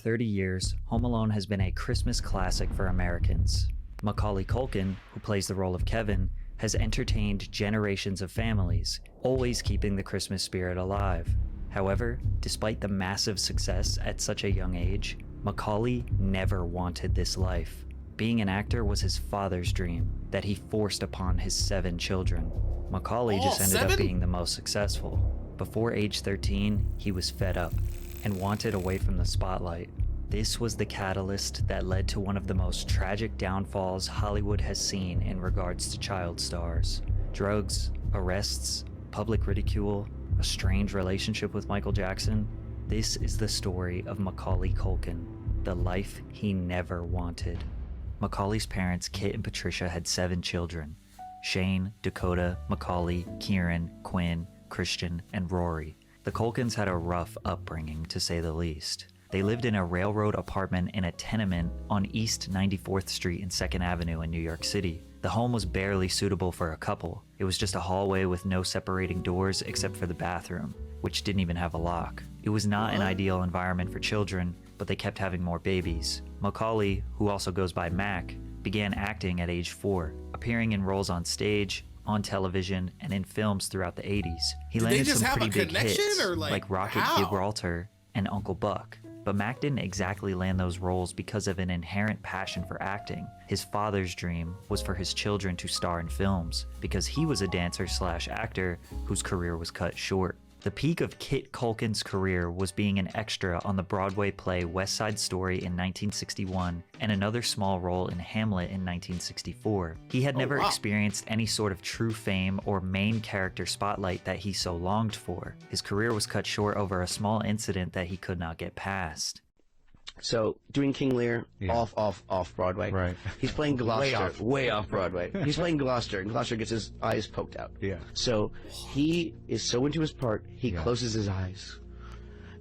30 years, Home Alone has been a Christmas classic for Americans. Macaulay Culkin, who plays the role of Kevin, has entertained generations of families, always keeping the Christmas spirit alive. However, despite the massive success at such a young age, Macaulay never wanted this life. Being an actor was his father's dream that he forced upon his 7 children. Macaulay just ended up being the most successful. Before age 13, he was fed up and wanted away from the spotlight. This was the catalyst that led to one of the most tragic downfalls Hollywood has seen in regards to child stars. Drugs, arrests, public ridicule, a strange relationship with Michael Jackson. This is the story of Macaulay Culkin, the life he never wanted. Macaulay's parents, Kit and Patricia, had 7 children: Shane, Dakota, Macaulay, Kieran, Quinn, Christian, and Rory. The Culkins had a rough upbringing, to say the least. They lived in a railroad apartment in a tenement on East 94th Street and 2nd Avenue in New York City. The home was barely suitable for a couple. It was just a hallway with no separating doors except for the bathroom, which didn't even have a lock. It was not an ideal environment for children, but they kept having more babies. Macaulay, who also goes by Mac, began acting at age 4, appearing in roles on stage, on television, and in films throughout the 80s. He landed some pretty big hits, like Rocket Gibraltar and Uncle Buck. But Mac didn't exactly land those roles because of an inherent passion for acting. His father's dream was for his children to star in films, because he was a dancer/actor whose career was cut short. The peak of Kit Culkin's career was being an extra on the Broadway play West Side Story in 1961 and another small role in Hamlet in 1964. He had never experienced any sort of true fame or main character spotlight that he so longed for. His career was cut short over a small incident that he could not get past. So doing King Lear, off Broadway. Right. He's playing Gloucester, way off Broadway. He's playing Gloucester, and Gloucester gets his eyes poked out. Yeah. So he is so into his part, he closes his eyes.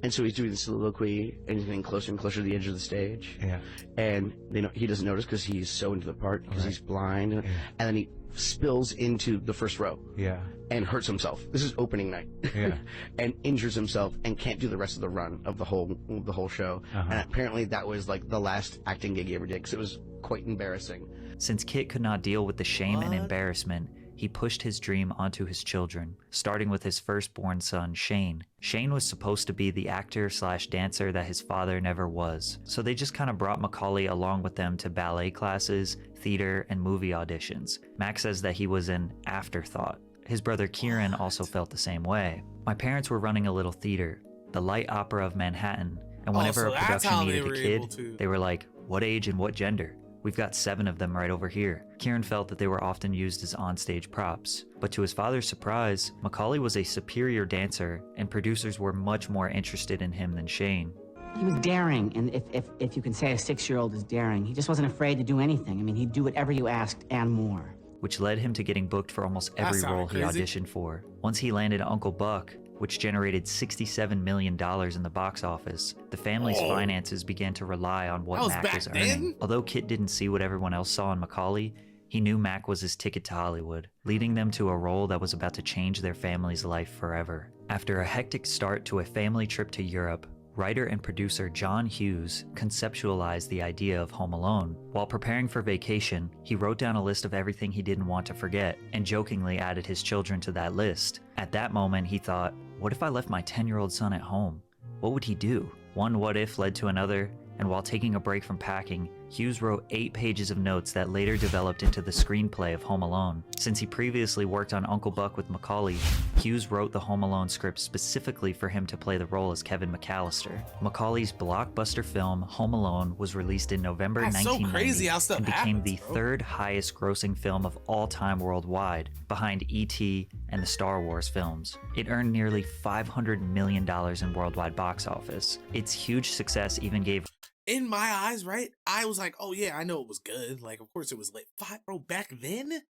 And so he's doing the soliloquy, and he's getting closer and closer to the edge of the stage. Yeah. And he doesn't notice because he's so into the part, because he's blind. And then he spills into the first row. Yeah. And hurts himself. This is opening night. Yeah. And injures himself and can't do the rest of the run of the whole show. And apparently that was like the last acting gig he ever did, because it was quite embarrassing. Since Kit could not deal with the shame and embarrassment, he pushed his dream onto his children, starting with his firstborn son, Shane. Shane was supposed to be the actor/dancer that his father never was, so they just kind of brought Macaulay along with them to ballet classes, theater, and movie auditions. Mac says that he was an afterthought. His brother Kieran also felt the same way. My parents were running a little theater, the Light Opera of Manhattan, and whenever a production needed a kid, they were like, "What age and what gender? We've got 7 of them right over here." Kieran felt that they were often used as onstage props. But to his father's surprise, Macaulay was a superior dancer, and producers were much more interested in him than Shane. He was daring, and if you can say a 6-year-old is daring, he just wasn't afraid to do anything. I mean, he'd do whatever you asked and more. Which led him to getting booked for almost every role he auditioned for. Once he landed Uncle Buck, which generated $67 million in the box office, the family's finances began to rely on what Mac was earning. Although Kit didn't see what everyone else saw in Macaulay, he knew Mac was his ticket to Hollywood, leading them to a role that was about to change their family's life forever. After a hectic start to a family trip to Europe, writer and producer John Hughes conceptualized the idea of Home Alone. While preparing for vacation, he wrote down a list of everything he didn't want to forget, and jokingly added his children to that list. At that moment, he thought, what if I left my 10-year-old son at home? What would he do? One what if led to another, and while taking a break from packing, Hughes wrote 8 pages of notes that later developed into the screenplay of Home Alone. Since he previously worked on Uncle Buck with Macaulay, Hughes wrote the Home Alone script specifically for him to play the role as Kevin McAllister. Macaulay's blockbuster film Home Alone was released in November 1990 and became the 3rd highest grossing film of all time worldwide, behind E.T. and the Star Wars films. It earned nearly $500 million in worldwide box office. Its huge success even gave... In my eyes, right? I was like, oh yeah, I know it was good. Like, of course it was lit. Bro, back then?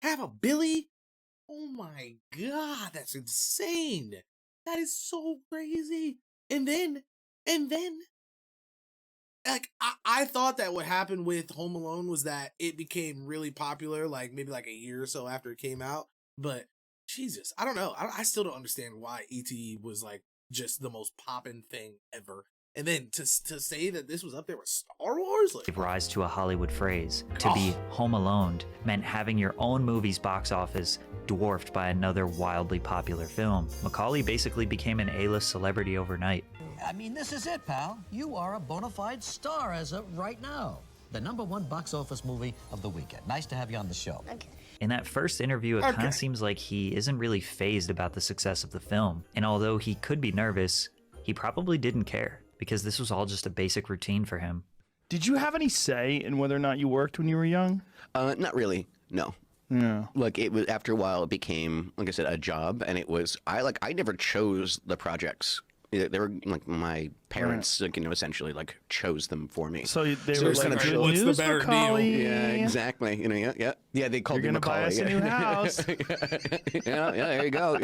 Have a Billy? Oh my God, that's insane. That is so crazy. And then, like, I thought that what happened with Home Alone was that it became really popular, like, maybe like a year or so after it came out. But, Jesus, I don't know. I still don't understand why E.T. was, like, just the most poppin' thing ever. And then to say that this was up there with Star Wars, like, gave rise to a Hollywood phrase. To be home alone meant having your own movie's box office dwarfed by another wildly popular film. Macaulay basically became an A-list celebrity overnight. I mean, this is it, pal. You are a bona fide star as of right now. The #1 box office movie of the weekend. Nice to have you on the show. Okay. In that first interview, it kind of seems like he isn't really fazed about the success of the film. And although he could be nervous, he probably didn't care, because this was all just a basic routine for him. Did you have any say in whether or not you worked when you were young? Not really. No. No. Like, it was, after a while, it became, like I said, a job, and it was, I never chose the projects. They were like my parents, like, essentially like chose them for me. So they So were it's like, kind of good chill. What's the news, better deal? Macaulay? Yeah, exactly. Yeah. They called You're me gonna buy Macaulay. us a new house. yeah, there you go.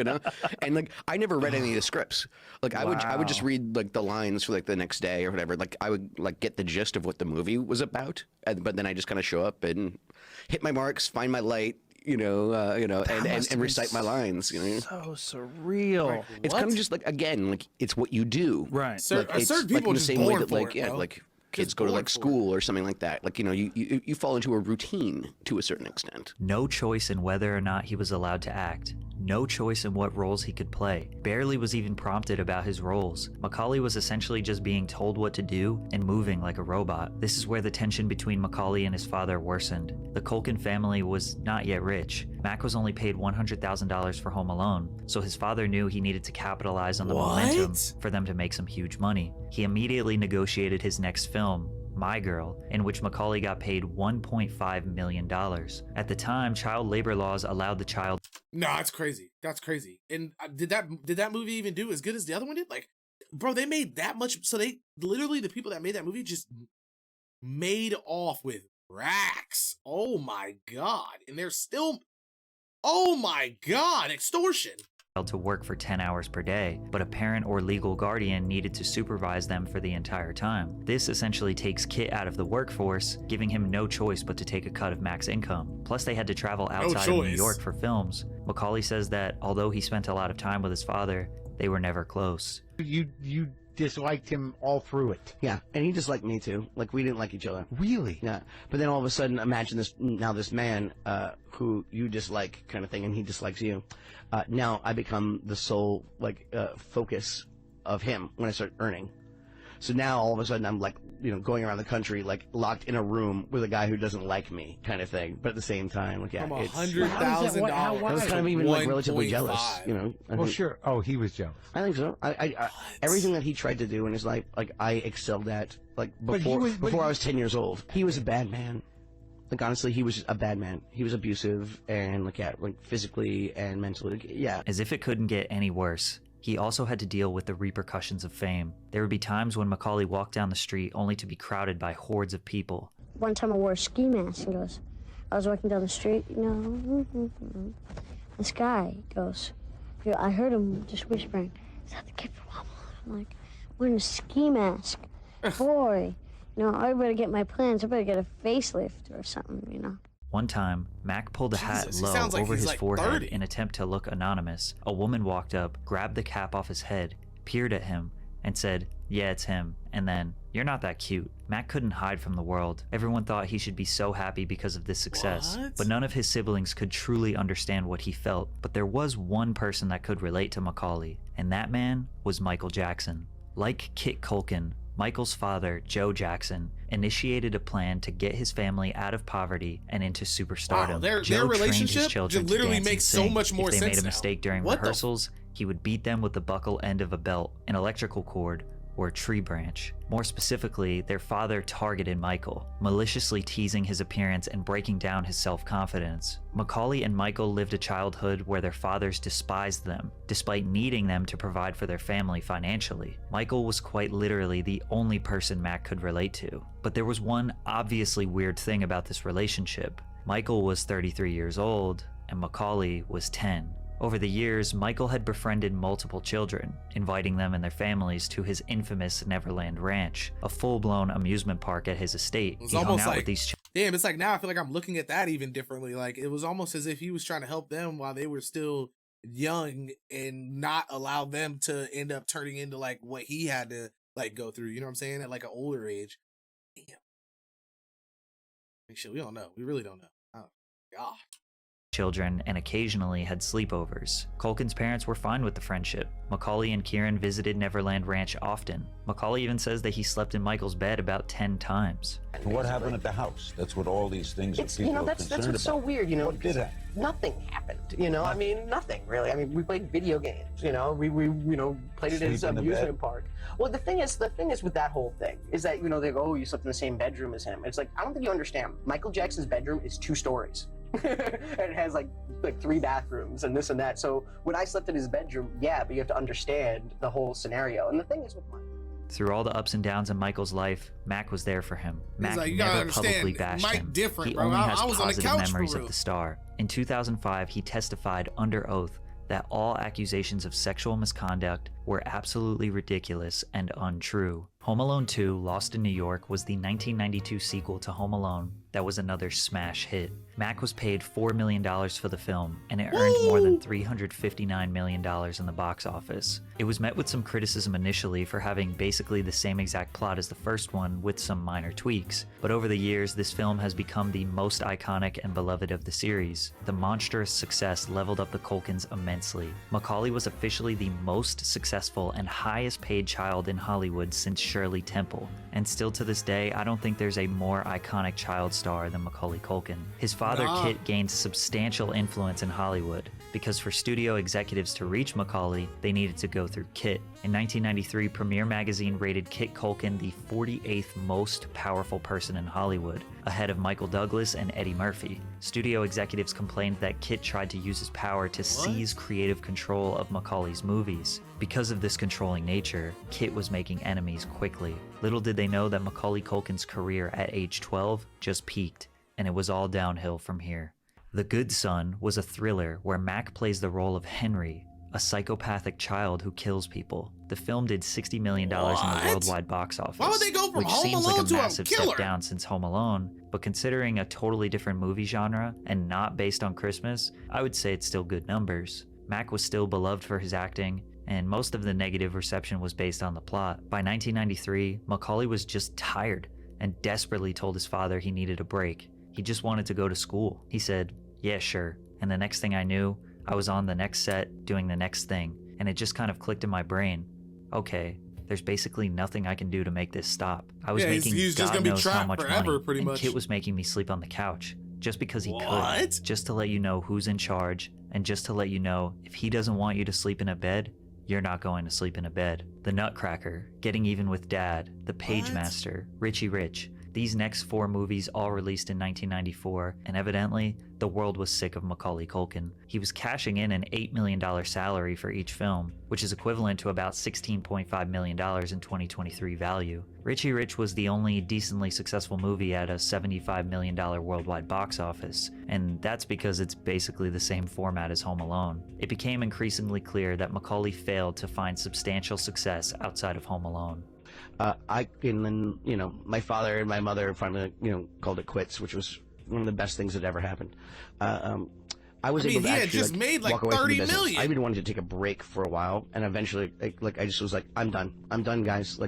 And like, I never read any of the scripts. Like, I would just read like the lines for like the next day or whatever. Like, I would like get the gist of what the movie was about, but then I just kind of show up and hit my marks, find my light. And recite my lines. So surreal. It's kind of just like, again, like, it's what you do. Right. Like, it's certain like people in the just same way born that, for like, it, yeah, bro. like kids Just go to born like for school or something like that. Like, you fall into a routine to a certain extent. No choice in whether or not he was allowed to act. No choice in what roles he could play. Barely was even prompted about his roles. Macaulay was essentially just being told what to do and moving like a robot. This is where the tension between Macaulay and his father worsened. The Culkin family was not yet rich. Mac was only paid $100,000 for Home Alone, so his father knew he needed to capitalize on the momentum for them to make some huge money. He immediately negotiated his next film, My Girl, in which Macaulay got paid $1.5 million. At the time, child labor laws allowed the child. No, that's crazy. That's crazy. And did that movie even do as good as the other one did? Like, bro, they made that much. So they literally, the people that made that movie just made off with racks. Oh my God. And they're still, oh my God, extortion. To work for 10 hours per day, but a parent or legal guardian needed to supervise them for the entire time. This essentially takes Kit out of the workforce, giving him no choice but to take a cut of Mac's income. Plus, they had to travel outside of New York for films. Macaulay says that although he spent a lot of time with his father, they were never close. You disliked him all through it. Yeah, and he disliked me too. Like, we didn't like each other. Really? Yeah, but then all of a sudden, imagine this man who you dislike, kind of thing, and he dislikes you. Now I become the sole focus of him when I start earning. So now all of a sudden I'm like, going around the country, like, locked in a room with a guy who doesn't like me, kind of thing. But at the same time, like, yeah, From it's $100,000. I was kind of even like relatively 1.5. jealous, I Well, think- sure. Oh, he was jealous. I think so. I everything that he tried to do in his life, like, I excelled at. Like, But he before I was 10 years old, he was a bad man. Like, honestly, he was just a bad man. He was abusive and, like, physically and mentally. Like, yeah. As if it couldn't get any worse, he also had to deal with the repercussions of fame. There would be times when Macaulay walked down the street only to be crowded by hordes of people. One time I wore a ski mask and I was walking down the street, this guy goes, I heard him just whispering, "Is that the kid from Home Alone?" I'm like, wearing a ski mask. Boy, I better get my plans. I better get a facelift or something, One time, Mac pulled a hat Jesus, he low sounds like over he's his like forehead 30. in an attempt to look anonymous. A woman walked up, grabbed the cap off his head, peered at him, and said, "Yeah, it's him," and then, "You're not that cute." Mac couldn't hide from the world. Everyone thought he should be so happy because of this success, What? but none of his siblings could truly understand what he felt. But there was one person that could relate to Macaulay, and that man was Michael Jackson. Like Kit Culkin, Michael's father, Joe Jackson, initiated a plan to get his family out of poverty and into superstardom. Wow, their Joe trained his relationship children just to literally dance and makes so sing. much more if they made sense a now. mistake during What the rehearsals, he would beat them with the buckle end of a belt, an electrical cord, or a tree branch. More specifically, their father targeted Michael, maliciously teasing his appearance and breaking down his self-confidence. Macaulay and Michael lived a childhood where their fathers despised them, despite needing them to provide for their family financially. Michael was quite literally the only person Mac could relate to. But there was one obviously weird thing about this relationship. Michael was 33 years old, and Macaulay was 10. Over the years, Michael had befriended multiple children, inviting them and their families to his infamous Neverland Ranch, a full-blown amusement park at his estate. It's He hung almost out like, with these damn, it's like now I feel like I'm looking at that even differently. Like, it was almost as if he was trying to help them while they were still young and not allow them to end up turning into like what he had to like go through. You know what I'm saying? At like an older age. Damn. Like, shit, we don't know. We really don't know. Oh, God. Children and occasionally had sleepovers. Culkin's parents were fine with the friendship. Macaulay and Kieran visited Neverland Ranch often. Macaulay even says that he slept in Michael's bed about 10 times. What happened at the house? That's what all these things It's, that people that's are concerned what's so about. weird, What did happen? Nothing happened, I mean, nothing really. I mean, we played video games, we played it as Sleep in an the amusement bed? park. Well, the thing is with that whole thing is that, they go, oh, you slept in the same bedroom as him. It's like, I don't think you understand. Michael Jackson's bedroom is 2 stories. And it has like 3 bathrooms and this and that. So when I slept in his bedroom, yeah, but you have to understand the whole scenario. And the thing is with Michael. Through all the ups and downs in Michael's life, Mac was there for him. Mac like, you gotta never understand, publicly bashed Mike him. different, He bro. only I has was on the positive couch for memories real. of the star. In 2005, he testified under oath that all accusations of sexual misconduct were absolutely ridiculous and untrue. Home Alone 2: Lost in New York was the 1992 sequel to Home Alone that was another smash hit. Mac was paid $4 million for the film, and it earned more than $359 million in the box office. It was met with some criticism initially for having basically the same exact plot as the first one with some minor tweaks, but over the years this film has become the most iconic and beloved of the series. The monstrous success leveled up the Culkins immensely. Macaulay was officially the most successful and highest paid child in Hollywood since Shirley Temple, and still to this day I don't think there's a more iconic child star than Macaulay Culkin. His father Kit gained substantial influence in Hollywood because for studio executives to reach Macaulay, they needed to go through Kit. In 1993, Premiere Magazine rated Kit Culkin the 48th most powerful person in Hollywood, ahead of Michael Douglas and Eddie Murphy. Studio executives complained that Kit tried to use his power to seize creative control of Macaulay's movies. Because of this controlling nature, Kit was making enemies quickly. Little did they know that Macaulay Culkin's career at age 12 just peaked, and it was all downhill from here. The Good Son was a thriller where Mac plays the role of Henry, a psychopathic child who kills people. The film did $60 million in the worldwide box office, Why would they go from which Home seems Alone like a to a massive killer? step down since Home Alone, but considering a totally different movie genre and not based on Christmas, I would say it's still good numbers. Mac was still beloved for his acting, and most of the negative reception was based on the plot. By 1993, Macaulay was just tired and desperately told his father he needed a break. He just wanted to go to school. He said, "Yeah, sure." And the next thing I knew, I was on the next set doing the next thing, and it just kind of clicked in my brain. Okay, there's basically nothing I can do to make this stop. I was making he's just God gonna be knows how trapped much forever, money, pretty and much. Kit was making me sleep on the couch just because he What? could. Just to let you know who's in charge, and just to let you know if he doesn't want you to sleep in a bed, you're not going to sleep in a bed. The Nutcracker, Getting Even with Dad, The Page Master, Richie Rich. These next 4 movies all released in 1994, and evidently, the world was sick of Macaulay Culkin. He was cashing in an $8 million salary for each film, which is equivalent to about $16.5 million in 2023 value. Richie Rich was the only decently successful movie at a $75 million worldwide box office, and that's because it's basically the same format as Home Alone. It became increasingly clear that Macaulay failed to find substantial success outside of Home Alone. My father and my mother finally, called it quits, which was one of the best things that ever happened. I was able to he had actually just made like walk away from the 30 business. million. I even wanted to take a break for a while, and eventually, I just was like, I'm done, guys.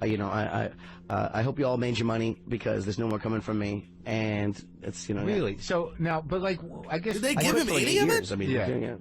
I hope you all made your money because there's no more coming from me, and it's Really? So now, but I guess Did they I give worked him for like any 8 of it? years. I mean, Yeah.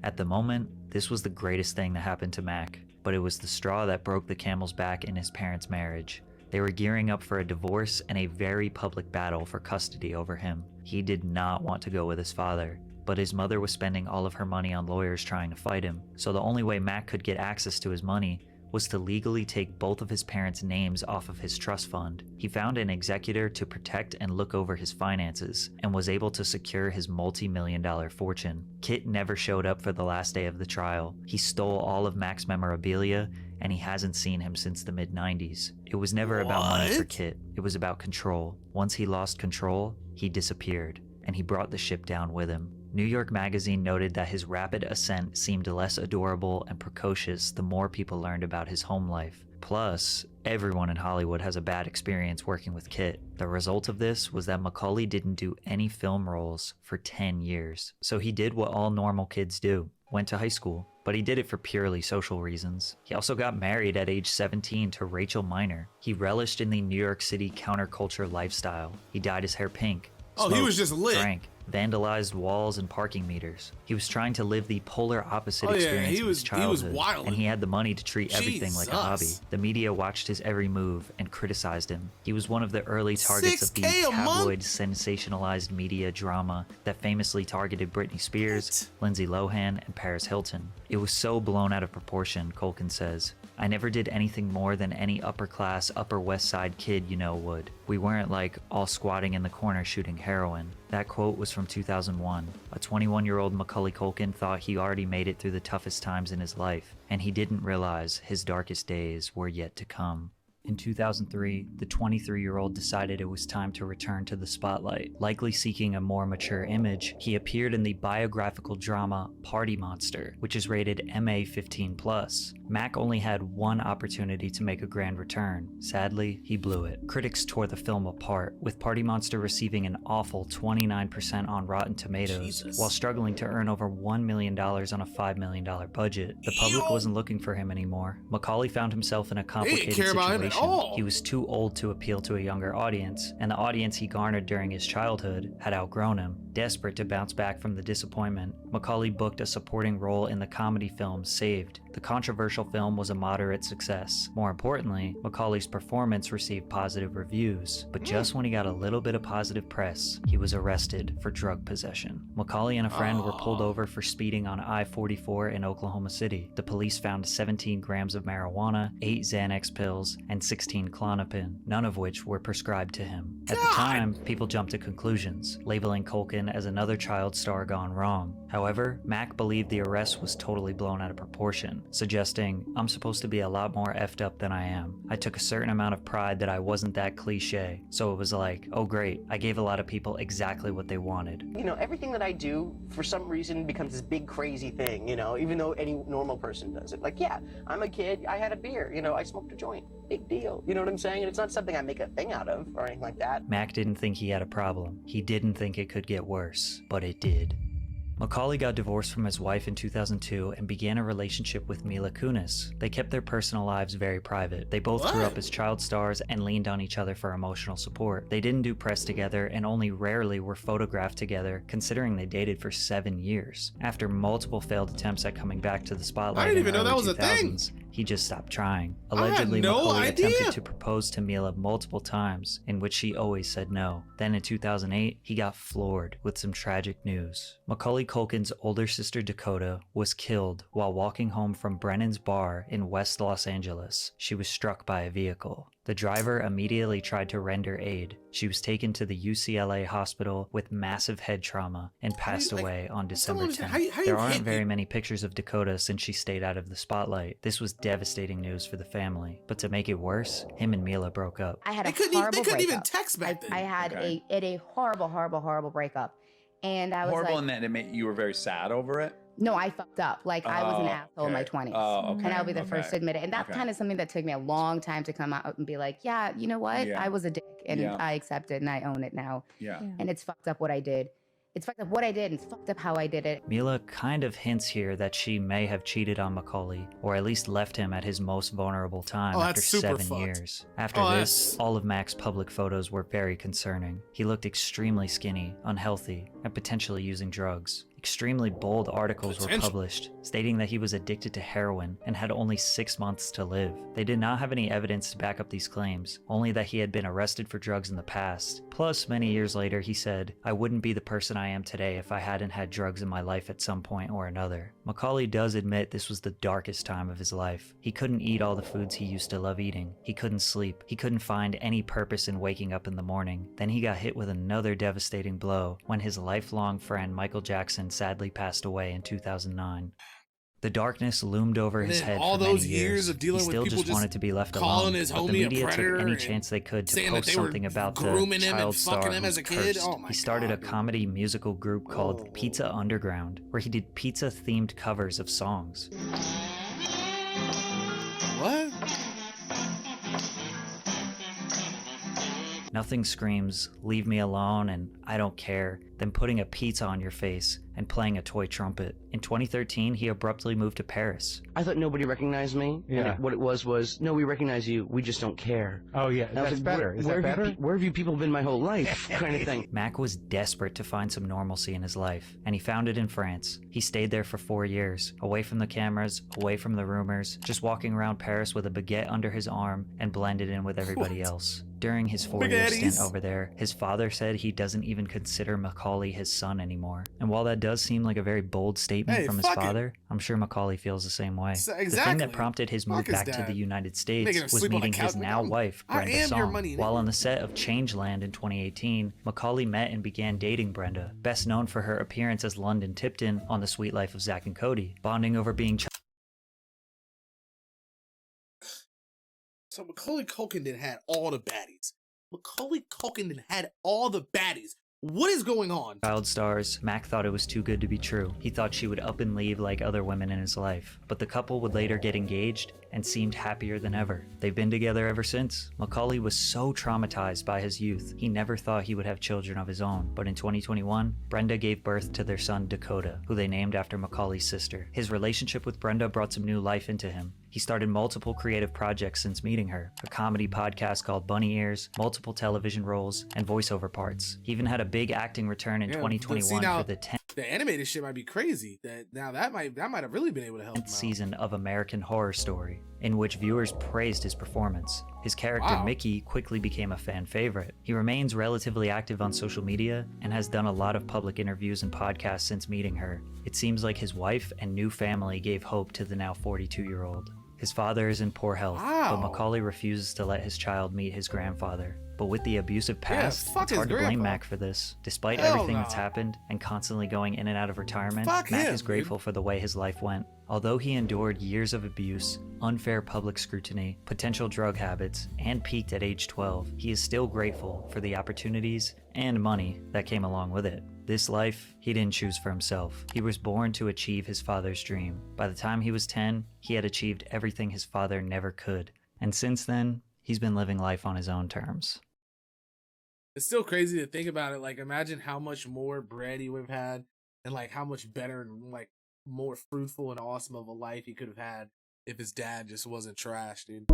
At the moment, this was the greatest thing that happened to Mac, but it was the straw that broke the camel's back in his parents' marriage. They were gearing up for a divorce and a very public battle for custody over him. He did not want to go with his father, but his mother was spending all of her money on lawyers trying to fight him, so the only way Mac could get access to his money was to legally take both of his parents' names off of his trust fund. He found an executor to protect and look over his finances, and was able to secure his multi-million-dollar fortune. Kit never showed up for the last day of the trial. He stole all of Mac's memorabilia, and he hasn't seen him since the mid-90s. It was never about money for Kit. It was about control. Once he lost control, he disappeared, and he brought the ship down with him. New York Magazine noted that his rapid ascent seemed less adorable and precocious the more people learned about his home life. Plus, everyone in Hollywood has a bad experience working with Kit. The result of this was that Macaulay didn't do any film roles for 10 years. So he did what all normal kids do. went to high school, but he did it for purely social reasons. He also got married at age 17 to Rachel Miner. He relished in the New York City counterculture lifestyle. He dyed his hair pink. Oh, he was just lit. Drank, vandalized walls and parking meters. He was trying to live the polar opposite experience of his childhood, he was wild. and he had the money to treat everything like a hobby. The media watched his every move and criticized him. He was one of the early targets of the tabloid, sensationalized media drama that famously targeted Britney Spears, Lindsay Lohan, and Paris Hilton. It was so blown out of proportion, Culkin says. I never did anything more than any upper-class, Upper West Side kid you know would. We weren't like all squatting in the corner shooting heroin. That quote was from 2001. A 21-year-old Macaulay Culkin thought he already made it through the toughest times in his life, and he didn't realize his darkest days were yet to come. In 2003, the 23-year-old decided it was time to return to the spotlight. Likely seeking a more mature image, he appeared in the biographical drama Party Monster, which is rated MA 15+. Mac only had one opportunity to make a grand return. Sadly, he blew it. Critics tore the film apart, with Party Monster receiving an awful 29% on Rotten Tomatoes, while struggling to earn over $1 million on a $5 million budget. The public wasn't looking for him anymore. Macaulay found himself in a complicated situation. He was too old to appeal to a younger audience, and the audience he garnered during his childhood had outgrown him. Desperate to bounce back from the disappointment, Macaulay booked a supporting role in the comedy film Saved. The controversial film was a moderate success. More importantly, Macaulay's performance received positive reviews, but just when he got a little bit of positive press, he was arrested for drug possession. Macaulay and a friend were pulled over for speeding on I-44 in Oklahoma City. The police found 17 grams of marijuana, 8 Xanax pills, and 16 Klonopin, none of which were prescribed to him. At the time, people jumped to conclusions, labeling Culkin as another child star gone wrong. However, Mac believed the arrest was totally blown out of proportion, suggesting, I'm supposed to be a lot more effed up than I am. I took a certain amount of pride that I wasn't that cliche, so it was like, oh great, I gave a lot of people exactly what they wanted. You know, everything that I do, for some reason, becomes this big crazy thing, you know, even though any normal person does it. Like, yeah, I'm a kid, I had a beer, you know, I smoked a joint. Big deal. You know what I'm saying? And it's not something I make a thing out of or anything like that. Mac didn't think he had a problem. He didn't think it could get worse, but it did. Macaulay got divorced from his wife in 2002 and began a relationship with Mila Kunis. They kept their personal lives very private. They both grew up as child stars and leaned on each other for emotional support. They didn't do press together and only rarely were photographed together, considering they dated for 7 years. After multiple failed attempts at coming back to the spotlight, I didn't even know that was a thing. He just stopped trying. Allegedly, Macaulay attempted to propose to Mila multiple times, in which she always said no. Then in 2008, he got floored with some tragic news. Macaulay Culkin's older sister Dakota was killed while walking home from Brennan's Bar in West Los Angeles. She was struck by a vehicle. The driver immediately tried to render aid. She was taken to the UCLA hospital with massive head trauma and passed away on December 10th. There aren't very many pictures of Dakota since she stayed out of the spotlight. This was devastating news for the family. But to make it worse, him and Mila broke up. I had a horrible breakup. They couldn't even text back then. I had a horrible breakup. And I was horrible in that it made you were very sad over it? No, I fucked up. Like, I was an asshole in my 20s. Oh, okay. And I'll be the first to admit it. And that's kind of something that took me a long time to come out and be like, yeah, you know what? Yeah. I was a dick and I accept it and I own it now. Yeah. And it's fucked up what I did. It's fucked up what I did and it's fucked up how I did it. Mila kind of hints here that she may have cheated on Macaulay, or at least left him at his most vulnerable time after 7 years. After this, all of Mac's public photos were very concerning. He looked extremely skinny, unhealthy, and potentially using drugs. Extremely bold articles were published, stating that he was addicted to heroin and had only 6 months to live. They did not have any evidence to back up these claims, only that he had been arrested for drugs in the past. Plus, many years later, he said, I wouldn't be the person I am today if I hadn't had drugs in my life at some point or another. Macaulay does admit this was the darkest time of his life. He couldn't eat all the foods he used to love eating. He couldn't sleep. He couldn't find any purpose in waking up in the morning. Then he got hit with another devastating blow when his lifelong friend Michael Jackson sadly passed away in 2009. The darkness loomed over his head all for those many years of dealing he still with people just wanted to be left calling alone. his But the homie a media took predator any and chance they could to saying that post they were something about the grooming him and child star fucking him who as a was kid. cursed. Oh my he started a God, comedy musical group called Pizza Underground, where he did pizza-themed covers of songs. What? Nothing screams, leave me alone and I don't care, than putting a pizza on your face and playing a toy trumpet. In 2013, he abruptly moved to Paris. I thought nobody recognized me. Yeah. And what it was, no, we recognize you. We just don't care. Oh, yeah. And I was That's like, better. Is that better? Where have you people been my whole life? Kind of thing. Mac was desperate to find some normalcy in his life, and he found it in France. He stayed there for 4 years, away from the cameras, away from the rumors, just walking around Paris with a baguette under his arm and blended in with everybody else. During his 4-year stint over there, his father said he doesn't even consider Macaulay his son anymore. And while that does seem like a very bold statement from his father, I'm sure Macaulay feels the same way. Exactly. The thing that prompted his move back to the United States was meeting his now wife, Brenda Song. While on the set of Changeland in 2018, Macaulay met and began dating Brenda, best known for her appearance as London Tipton on The Sweet Life of Zack and Cody, bonding over being So Macaulay Culkin had all the baddies. Macaulay Culkin had all the baddies. What is going on? Child stars, Mac thought it was too good to be true. He thought she would up and leave like other women in his life. But the couple would later get engaged and seemed happier than ever. They've been together ever since. Macaulay was so traumatized by his youth, he never thought he would have children of his own. But in 2021, Brenda gave birth to their son Dakota, who they named after Macaulay's sister. His relationship with Brenda brought some new life into him. He started multiple creative projects since meeting her, a comedy podcast called Bunny Ears, multiple television roles, and voiceover parts. He even had a big acting return in 2021 for the 10th the animated shit might be crazy. That might have really been able to help him out. Season of American Horror Story, in which viewers praised his performance. His character Mickey quickly became a fan favorite. He remains relatively active on social media and has done a lot of public interviews and podcasts since meeting her. It seems like his wife and new family gave hope to the now 42-year-old. His father is in poor health, but Macaulay refuses to let his child meet his grandfather. But with the abusive past, it's hard to blame Mac for this. Despite everything that's happened and constantly going in and out of retirement, Mac is grateful for the way his life went. Although he endured years of abuse, unfair public scrutiny, potential drug habits, and peaked at age 12, he is still grateful for the opportunities and money that came along with it. This life, he didn't choose for himself. He was born to achieve his father's dream. By the time he was 10, he had achieved everything his father never could. And since then, he's been living life on his own terms. It's still crazy to think about it. Like, imagine how much more bread he would have had, and like how much better and like more fruitful and awesome of a life he could have had if his dad just wasn't trash, dude.